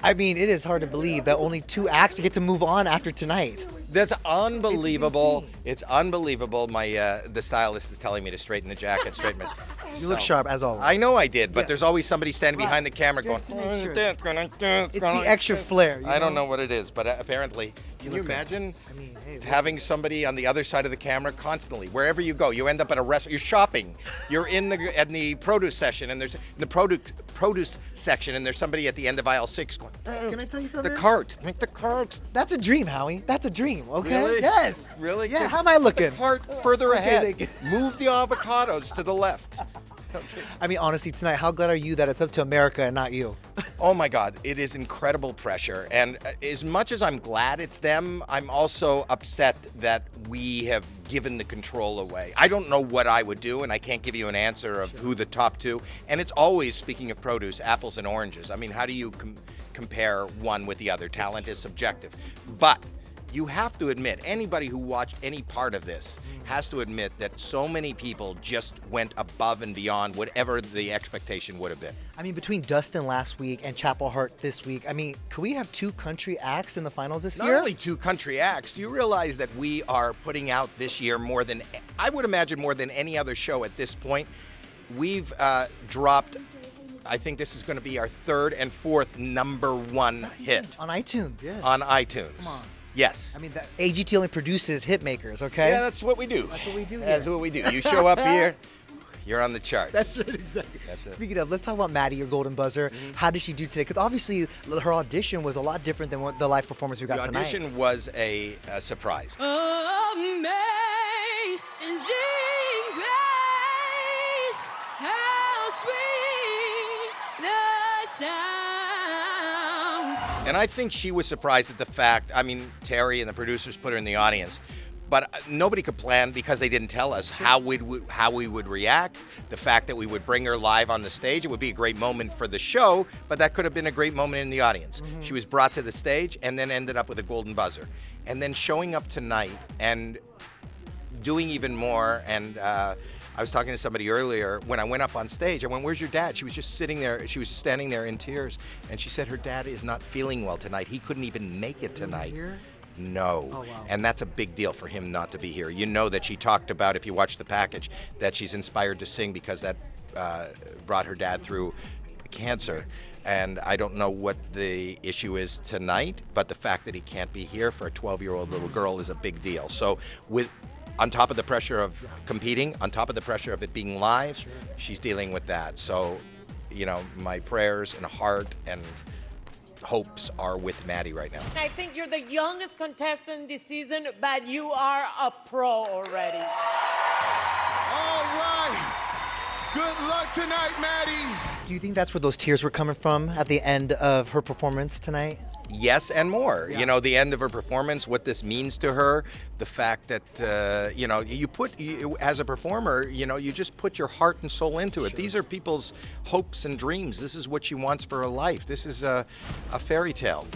I mean, it is hard to believe that only 2 acts get to move on after tonight. That's unbelievable. It's unbelievable. The stylist is telling me to straighten the jacket, You look sharp as always. I know I did, but there's always somebody standing behind the camera going, It's the extra flair. I don't know what it is, but apparently, can you imagine having somebody on the other side of the camera constantly? Wherever you go, you end up at a restaurant, you're shopping, you're in the produce session, and there's the produce section, and there's somebody at the end of aisle 6 going, Can I tell you something? the cart, make the cart. That's a dream, Howie. That's a dream, okay? Really? Yes. Really? Yeah, how am I looking? The cart further ahead. thank you. Move the avocados to the left. I mean, honestly, tonight, how glad are you that it's up to America and not you? Oh my God, it is incredible pressure. And as much as I'm glad it's them, I'm also upset that we have given the control away. I don't know what I would do, and I can't give you an answer of who the top 2. And it's always, speaking of produce, apples and oranges. I mean, how do you compare one with the other? Talent is subjective. But you have to admit, anybody who watched any part of this has to admit that so many people just went above and beyond whatever the expectation would have been. I mean, between Dustin last week and Chapel Hart this week, I mean, could we have 2 country acts in the finals this year? Not only 2 country acts, do you realize that we are putting out this year more than, I would imagine more than any other show at this point. We've dropped, I think this is going to be our 3rd and 4th #1 hit. On iTunes, yes. On iTunes. Come on. Yes. I mean, AGT only produces hit makers, okay? Yeah, that's what we do. That's what we do here. That's what we do. You show up here, you're on the charts. That's right, exactly. That's it. Speaking of, let's talk about Maddie, your golden buzzer. How did she do today? Because obviously, her audition was a lot different than what the live performance we got The tonight. audition was a surprise. Amazing grace, how sweet the sound. And I think she was surprised at the fact, I mean, Terry and the producers put her in the audience, but nobody could plan because they didn't tell us how we would react. The fact that we would bring her live on the stage, it would be a great moment for the show, but that could have been a great moment in the audience. She was brought to the stage and then ended up with a golden buzzer. And then showing up tonight and doing even more, and I was talking to somebody earlier, when I went up on stage, I went, "Where's your dad?" She was just sitting there, she was just standing there in tears, and she said her dad is not feeling well tonight. He couldn't even make it tonight. No. Oh, wow. And that's a big deal for him not to be here. You know that she talked about, if you watch the package, that she's inspired to sing because that brought her dad through cancer. And I don't know what the issue is tonight, but the fact that he can't be here for a 12-year-old little girl is a big deal. So on top of the pressure of competing, on top of the pressure of it being live, she's dealing with that. So, you know, my prayers and heart and hopes are with Maddie right now. I think you're the youngest contestant this season, but you are a pro already. All right. Good luck tonight, Maddie. Do you think that's where those tears were coming from at the end of her performance tonight? Yes, and more. You know, the end of her performance, what this means to her, the fact that, you know, as a performer, you know, you just put your heart and soul into it. These are people's hopes and dreams. This is what she wants for her life. This is a fairy tale.